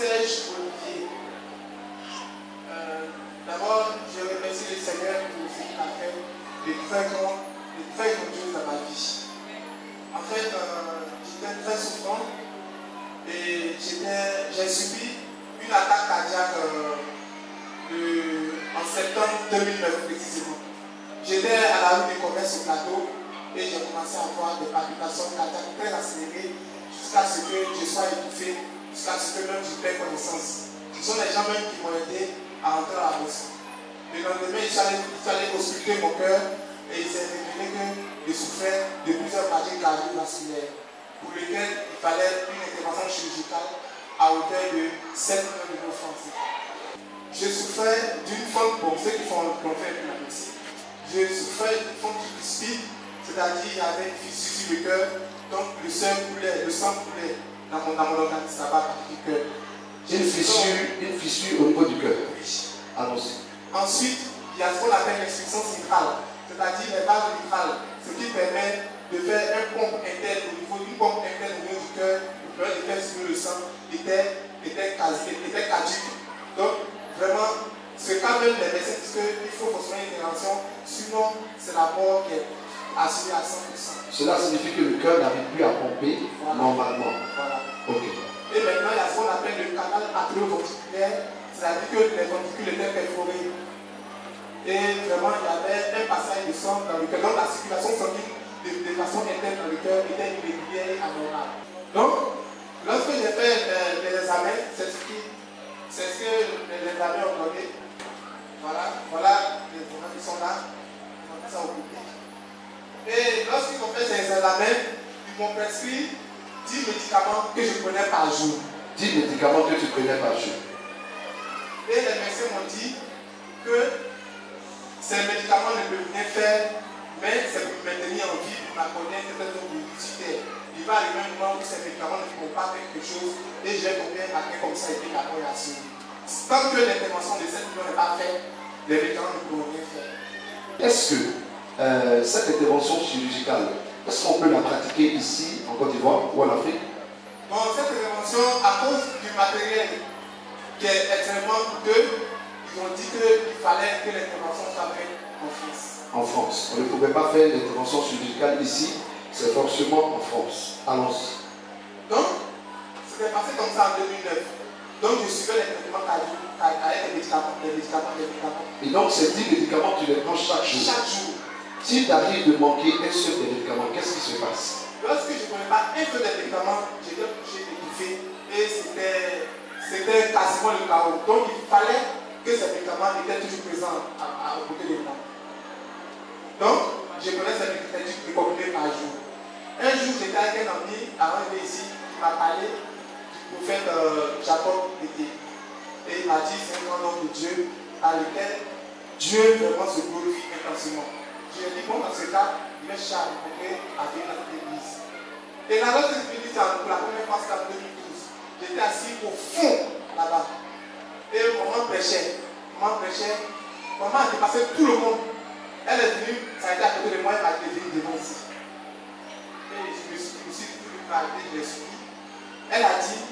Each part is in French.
Serge Olivier. D'abord, je remercie le Seigneur pour ce qu'il a fait de très grandiose dans ma vie. En fait, j'étais très souffrant et j'ai subi une attaque cardiaque en septembre 2009 précisément. J'étais à la rue des commerces au plateau et j'ai commencé à avoir des palpitations cardiaques très accélérées jusqu'à ce que je sois étouffé, jusqu'à ce que même je perde connaissance. Ce sont les gens même qui m'ont aidé à entrer à la maison. Le lendemain, il fallait ausculter mon cœur et il s'est révélé que je souffrais de plusieurs maladies cardiovasculaires pour lesquelles il fallait une intervention chirurgicale à hauteur de 7 millions de francs. Je souffrais d'une forme, pour ceux qui font fait la médecine, je souffrais d'une forme de bispide, c'est-à-dire il y avait une fissure sur le cœur, donc le sang coulait dans mon organisme là-bas du cœur. Une fissure au niveau du cœur. Oui. Allons-y. Ensuite, il y a ce qu'on appelle l'insuffisance mitrale, c'est-à-dire les vases mitrales, ce qui permet de faire une pompe interne au niveau du cœur, pour permettre de faire circuler le sang, était caduque. Donc, vraiment, ce cas même les médecins disent qu'il faut forcément une intervention, sinon c'est la mort qui est assurée à 100%. Cela signifie que le cœur n'arrive plus à pomper normalement. Voilà. Ok. Et maintenant, il y a ce qu'on appelle le canal atrioventriculaire, c'est-à-dire que les ventricules étaient perforés. Et vraiment, il y avait un passage de sang dans le cœur. Donc, la circulation sanguine de façon interne dans le cœur était irrégulière et anormale. Donc, lorsque j'ai fait les examens, c'est ce que les examens ont donné. Voilà les examens qui sont là. Ils ont mis ça au public. Et lorsqu'ils ont fait ces examens, ils m'ont prescrit 10 médicaments que je prenais par jour. 10 médicaments que tu prenais par jour. Et les médecins m'ont dit que ces médicaments ne peuvent rien faire, mais c'est pour me maintenir en vie, pour m'accorder un certain nombre d'utilité. Il va arriver un moment où ces médicaments ne pourront pas faire quelque chose et je vais tomber à quelqu'un comme ça et puis la mort est assurée. Tant que l'intervention de cette million n'est pas faite, les médicaments ne pourront rien faire. Est-ce que cette intervention chirurgicale, est-ce qu'on peut la pratiquer ici, en Côte d'Ivoire ou en Afrique? Bon, cette intervention, à cause du matériel qui est extrêmement coûteux, ils ont dit qu'il fallait que l'intervention soit faite en France. En France. On ne pouvait pas faire l'intervention chirurgicale ici, c'est forcément en France. Allons-y. Donc, c'était passé comme ça en 2009. Donc, je suivais les traitements avec les médicaments. Et donc, ces 10 médicaments, tu les prends chaque jour. Chaque jour. S'il t'arrive de manquer un seul des médicaments, qu'est-ce qui se passe? Lorsque je ne connais pas un seul des médicaments, j'étais obligé d'étouffer et c'était quasiment le chaos. Donc, il fallait que ces médicaments étaient toujours présents à côté de moi. Donc, je connais ces médicaments qui comprimés par jour. Un jour, j'étais avec un ami avant d'arriver ici qui m'a parlé du prophète Jacob Pété. Et il m'a dit c'est un grand homme de Dieu à lequel Dieu vraiment se glorifie intensément. Je lui ai dit bon, dans ce cas, il va chercher à rencontrer à venir dans cette église. Et là, lorsque je suis venu pour la première fois, c'était en 2012. J'étais assis au fond là-bas. Et maman prêchait. Maman a dépassé tout le monde. Elle est venue, ça a été à côté de moi, elle m'a dévié devant ici. Et je me suis dit, je l'ai suivi. Elle a dit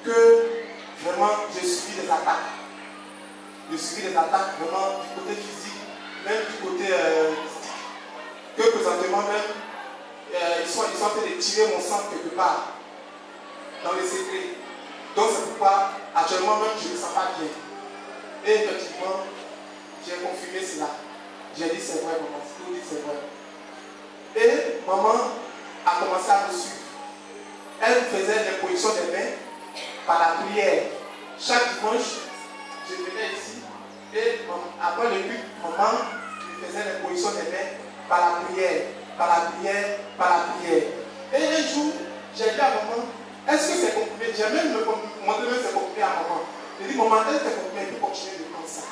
que vraiment j'ai subi des attaques. J'ai subi des attaques vraiment du côté physique, même du côté mystique. Que présentement même, ils sont en train de tirer mon sang quelque part, dans les secrets. Donc c'est pourquoi actuellement même je ne me sens pas bien. Et effectivement, j'ai confirmé cela. J'ai dit c'est vrai maman, ce que vous dites c'est vrai. Et maman a commencé à me suivre. Elle faisait l'imposition des mains par la prière. Chaque dimanche, je venais ici et après le culte, maman me faisait l'imposition des mains par la prière, par la prière, par la prière. Et un jour, j'ai dit à maman, est-ce que c'est comprimé? J'ai même montré que c'est comprimé à maman. J'ai dit, maman, est-ce que c'est comprimé? Il faut continuer de prendre ça.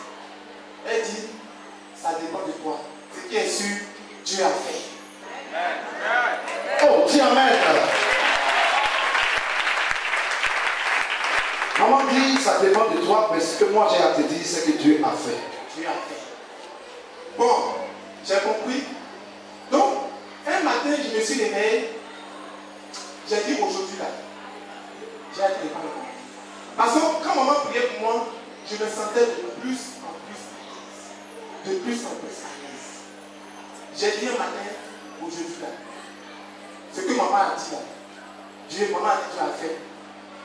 Elle dit, ça dépend de toi. Ce qui est sûr, Dieu a fait. Oh, dis amen. Maman dit, ça dépend de toi, mais ce que moi j'ai à te dire, c'est que Dieu a fait. Dieu a fait. Bon, j'ai compris. Donc, un matin, je me suis réveillé. J'ai dit aujourd'hui là, j'ai été devant le monde. Parce que quand maman priait pour moi, je me sentais de plus en plus à l'aise. J'ai dit un matin, aujourd'hui là, ce que maman a dit là, maman a dit tu as fait.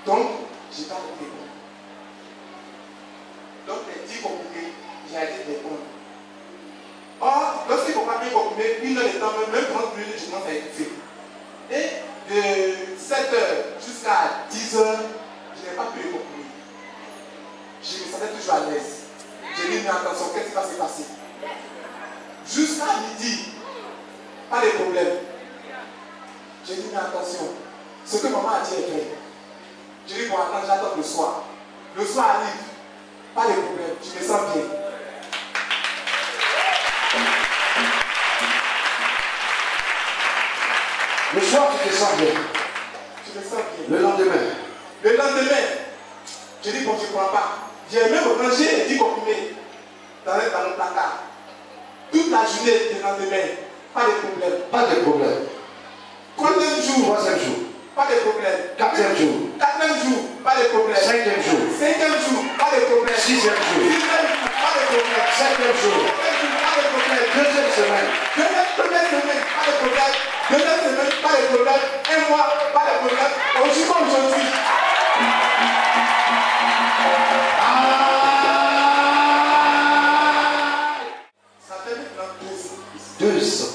Donc, je n'ai pas de répondre. Donc, les 10 comprimés, j'ai arrêté de répondre. Or, lorsqu'il faut pas un comprimé, 1 heure de temps, même 30 minutes, je commence à étouffer. Et de 7 h jusqu'à 10 h, je n'ai pas pu les comprimer. Je me sentais toujours à l'aise. J'ai dit, mais attention, qu'est-ce qui va se passer? Jusqu'à midi, pas de problème. J'ai dit, mais attention, ce que maman a dit est vrai. J'ai dit, bon, attends, j'attends le soir. Le soir arrive, pas de problème, je me sens bien. Le soir, tu te sens bien. Je me sens bien. Le lendemain. Le lendemain, j'ai dit, bon, je ne crois pas. J'ai même rangé les 10 comprimés dans le placard. Toute la journée du lendemain, pas de problème. Pas de problème. 3e jour. 3e jour. Pas de problème. 4e jour. 4e jour, pas de problème. 5e jour. 5e jour, pas de problème. 6e jour. 6e jour, pas de problème. 7e jour. 7e jour, pas de problème. 2e semaine. Première semaine, pas de problème. 2e semaine, pas de problème. 1 mois, pas de problème. Aujourd'hui comme aujourd'hui. Ça fait maintenant 2 ans. 2 ans.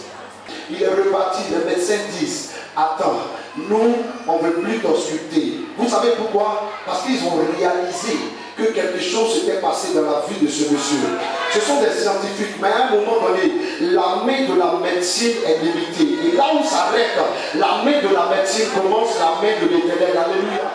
Il est reparti, les médecins disent, attends, nous, on ne veut plus t'ausculter. Vous savez pourquoi? Parce qu'ils ont réalisé que quelque chose s'était passé dans la vie de ce monsieur. Ce sont des scientifiques, mais à un moment donné, la main de la médecine est limitée. Et là où s'arrête la main de la médecine commence la main de l'Éternel. Alléluia.